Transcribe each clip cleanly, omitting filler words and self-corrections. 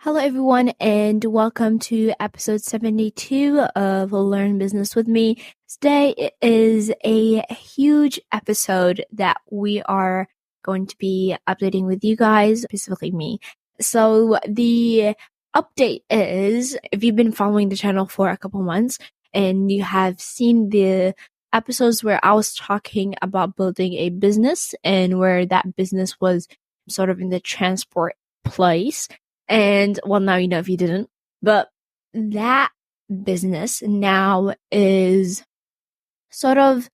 Hello, everyone, and welcome to episode 72 of Learn Business with me. Today is a huge episode that we are going to be updating with you guys, specifically me. So the update is, if you've been following the channel for a couple months and you have seen the episodes where I was talking about building a business and where that business was sort of in the transport place. And well, now you know if you didn't, but that business now is sort of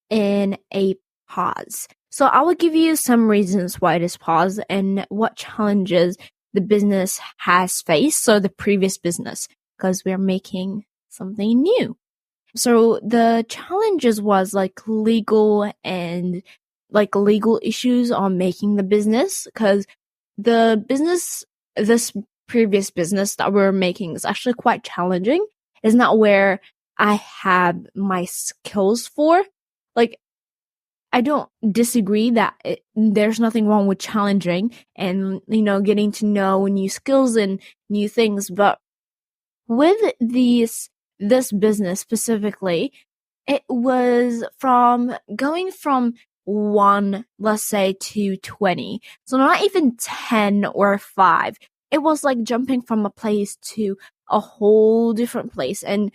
in a pause. So I will give you some reasons why it is paused and what challenges the business has faced. So the previous business, because we're making something new. So the challenges was like legal issues on making the business, because this previous business that we're making is actually quite challenging. It's not where I have my skills for. Like, I don't disagree that there's nothing wrong with challenging and, getting to know new skills and new things. But with this business specifically, it was going from 1, let's say, to 20. So not even 10 or 5. It was like jumping from a place to a whole different place and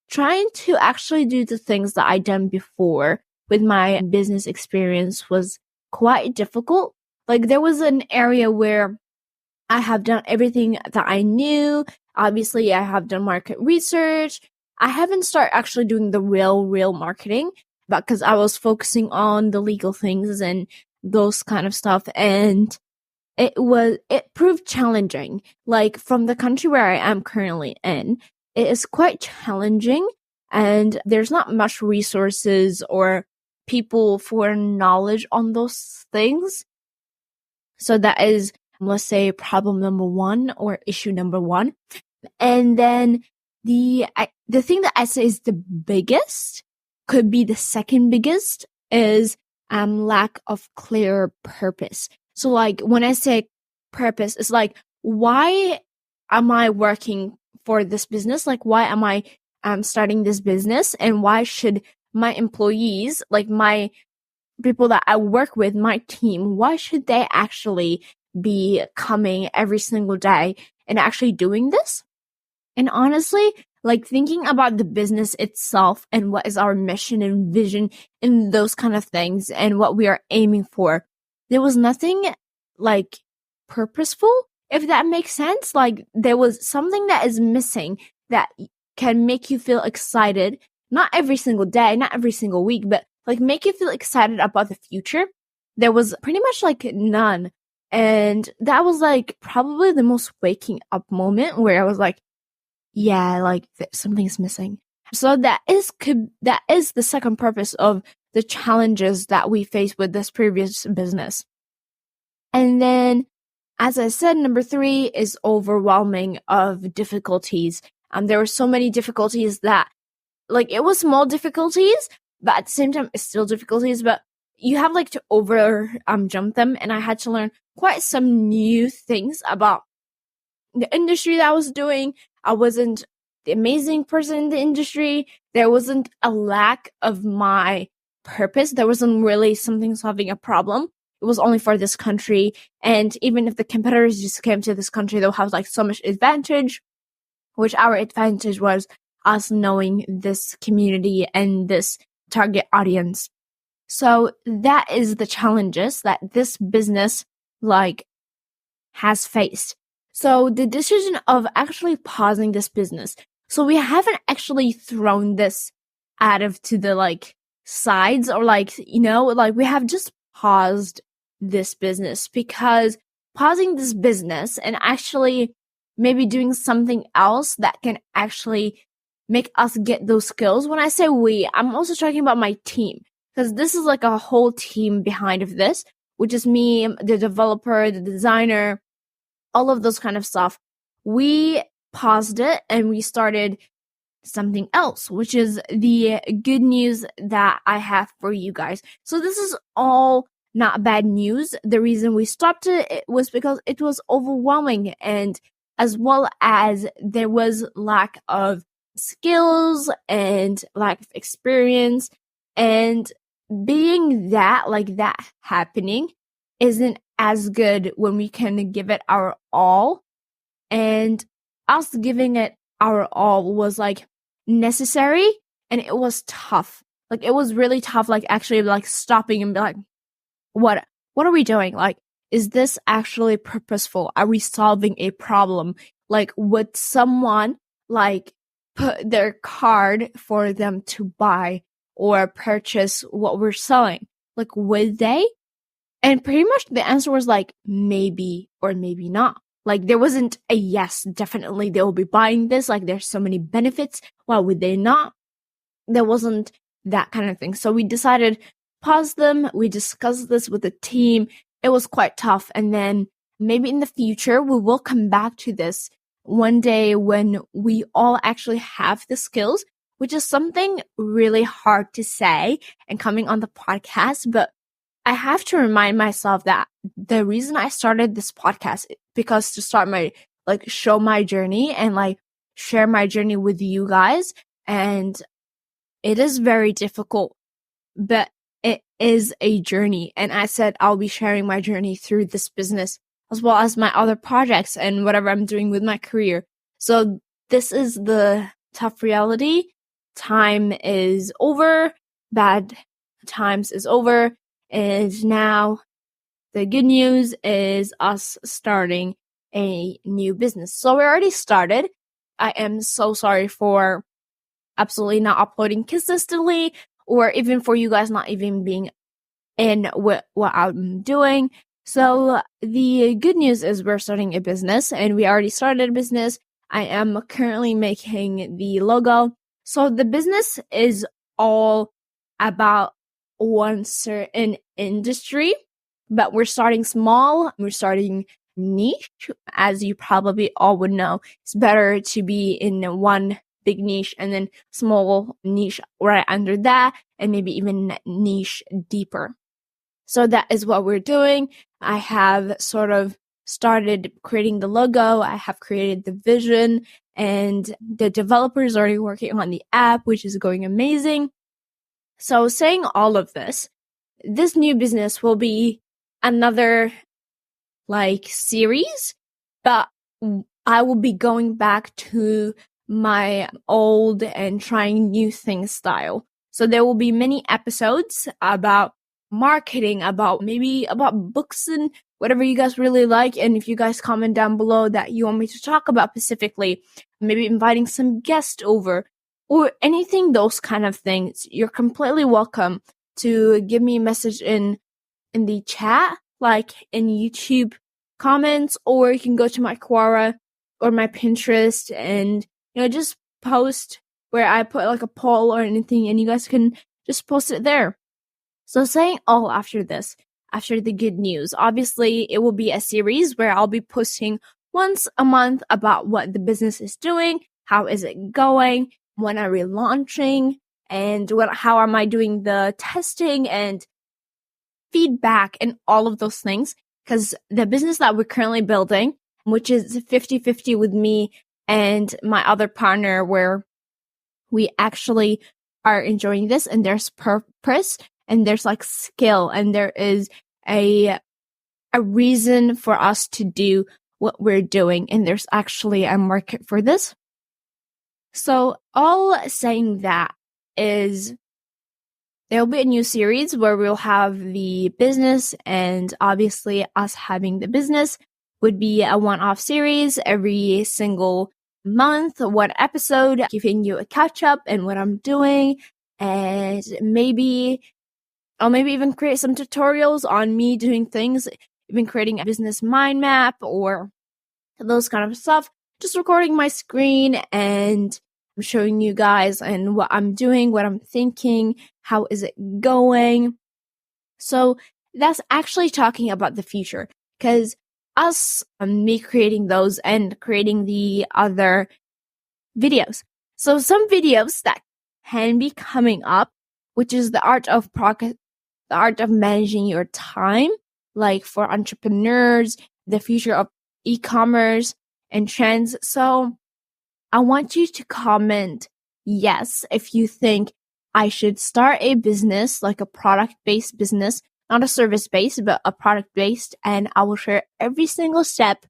trying to actually do the things that I'd done before with my business experience was quite difficult. Like, there was an area where I have done everything that I knew. Obviously, I have done market research. I haven't started actually doing the real marketing, but because I was focusing on the legal things and those kind of stuff. And it proved challenging. Like, from the country where I am currently in, it is quite challenging and there's not much resources or people for knowledge on those things. So that is, let's say, problem number 1 or issue number 1. And then the thing that I say is the biggest, could be the second biggest, is lack of clear purpose. So like, when I say purpose, it's like, why am I working for this business? Like, why am I starting this business? And why should my employees, like my people that I work with, my team, why should they actually be coming every single day and actually doing this? And honestly, like, thinking about the business itself and what is our mission and vision and those kind of things and what we are aiming for, there was nothing like purposeful, if that makes sense. Like, there was something that is missing that can make you feel excited, not every single day, not every single week, but like make you feel excited about the future. There was pretty much like none. And that was like probably the most waking up moment where I was like, yeah, like something's missing. So that is the second purpose of the challenges that we face with this previous business. And then, as I said, number 3 is overwhelming of difficulties. There were so many difficulties that, like, it was small difficulties, but at the same time, it's still difficulties, but you have like to jump them. And I had to learn quite some new things about the industry that I was doing. I wasn't the amazing person in the industry. There wasn't a lack of my purpose. There wasn't really something solving a problem. It was only for this country. And even if the competitors just came to this country, they'll have like so much advantage, which our advantage was us knowing this community and this target audience. So that is the challenges that this business like has faced. So the decision of actually pausing this business. So we haven't actually thrown this out of to the like sides or like, like we have just paused this business, because pausing this business and actually maybe doing something else that can actually make us get those skills. When I say we, I'm also talking about my team, because this is like a whole team behind of this, which is me, the developer, the designer, all of those kind of stuff. We paused it and we started something else, which is the good news that I have for you guys. So this is all not bad news. The reason we stopped it was because it was overwhelming and as well as there was lack of skills and lack of experience. And being that, like that happening isn't as good when we can give it our all. And us giving it our all was like necessary, and it was tough. Like it was really tough, like actually like stopping and be like, what are we doing? Like, is this actually purposeful? Are we solving a problem? Like, would someone like put their card for them to buy or purchase what we're selling? Like, would they? And pretty much the answer was like, maybe or maybe not. Like, there wasn't a yes, definitely they will be buying this. Like, there's so many benefits. Why would they not? There wasn't that kind of thing. So we decided, pause them. We discussed this with the team. It was quite tough. And then maybe in the future, we will come back to this one day when we all actually have the skills, which is something really hard to say and coming on the podcast. But I have to remind myself that the reason I started this podcast because to start my, like, show my journey and like share my journey with you guys. And it is very difficult, but it is a journey. And I said I'll be sharing my journey through this business as well as my other projects and whatever I'm doing with my career. So this is the tough reality. Time is over. Bad times is over. And now the good news is us starting a new business. So we already started. I am so sorry for absolutely not uploading consistently, or even for you guys not even being in what I'm doing. So the good news is we're starting a business, and we already started a business. I am currently making the logo. So the business is all about one certain industry, but we're starting small. We're starting niche. As you probably all would know, it's better to be in one big niche and then small niche right under that, and maybe even niche deeper. So that is what we're doing. I have sort of started creating the logo. I have created the vision, and the developer is already working on the app, which is going amazing. So saying all of this new business will be another like series, but I will be going back to my old and trying new things style. So there will be many episodes about marketing, about books and whatever you guys really like. And if you guys comment down below that you want me to talk about specifically, maybe inviting some guests over or anything, those kind of things, you're completely welcome to give me a message in the chat, like in YouTube comments, or you can go to my Quora or my Pinterest and, you know, just post where I put like a poll or anything, and you guys can just post it there. So saying all after this, after the good news, obviously it will be a series where I'll be posting once a month about what the business is doing, how is it going, when are we launching, and how am I doing the testing and feedback and all of those things. Because the business that we're currently building, which is 50-50 with me and my other partner, where we actually are enjoying this and there's purpose and there's like skill and there is a reason for us to do what we're doing, and there's actually a market for this. So all saying that is there'll be a new series where we'll have the business, and obviously us having the business would be a one-off series every single month, one episode, giving you a catch-up and what I'm doing, and maybe I'll even create some tutorials on me doing things, even creating a business mind map or those kind of stuff, just recording my screen and I'm showing you guys and what I'm doing, what I'm thinking, how is it going. So that's actually talking about the future, because me creating those and creating the other videos. So some videos that can be coming up, which is the art of managing your time, like for entrepreneurs, the future of e-commerce, and trends. So I want you to comment yes if you think I should start a business, like a product-based business, not a service-based, but a product-based, and I will share every single step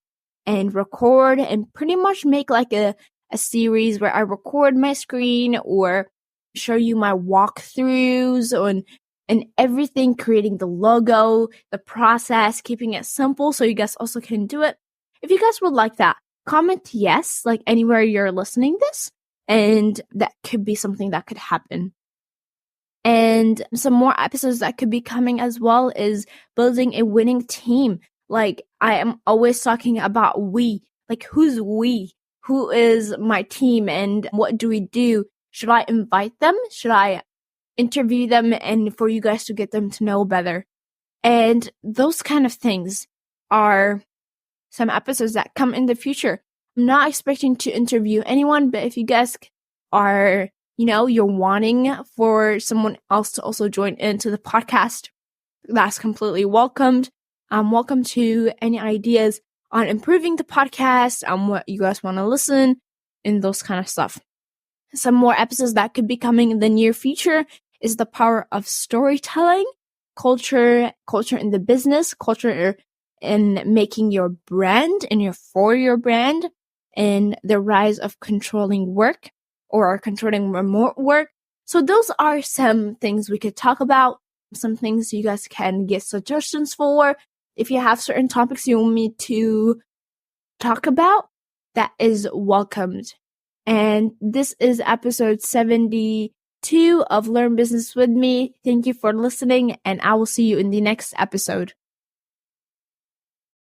and record and pretty much make like a series where I record my screen or show you my walkthroughs and everything, creating the logo, the process, keeping it simple so you guys also can do it. If you guys would like that, comment yes, like anywhere you're listening this, and that could be something that could happen. And some more episodes that could be coming as well is building a winning team. Like I am always talking about we, like who's we? Who is my team and what do we do? Should I invite them? Should I interview them and for you guys to get them to know better? And those kind of things are some episodes that come in the future. I'm not expecting to interview anyone, but if you guys are, you're wanting for someone else to also join into the podcast, that's completely welcomed. Welcome to any ideas on improving the podcast, what you guys want to listen, and those kind of stuff. Some more episodes that could be coming in the near future is the power of storytelling, culture in the business, culture in making your brand and for your brand, and the rise of controlling work or controlling remote work. So those are some things we could talk about, some things you guys can get suggestions for. If you have certain topics you want me to talk about, that is welcomed. And this is episode 72 of Learn Business with Me. Thank you for listening, and I will see you in the next episode.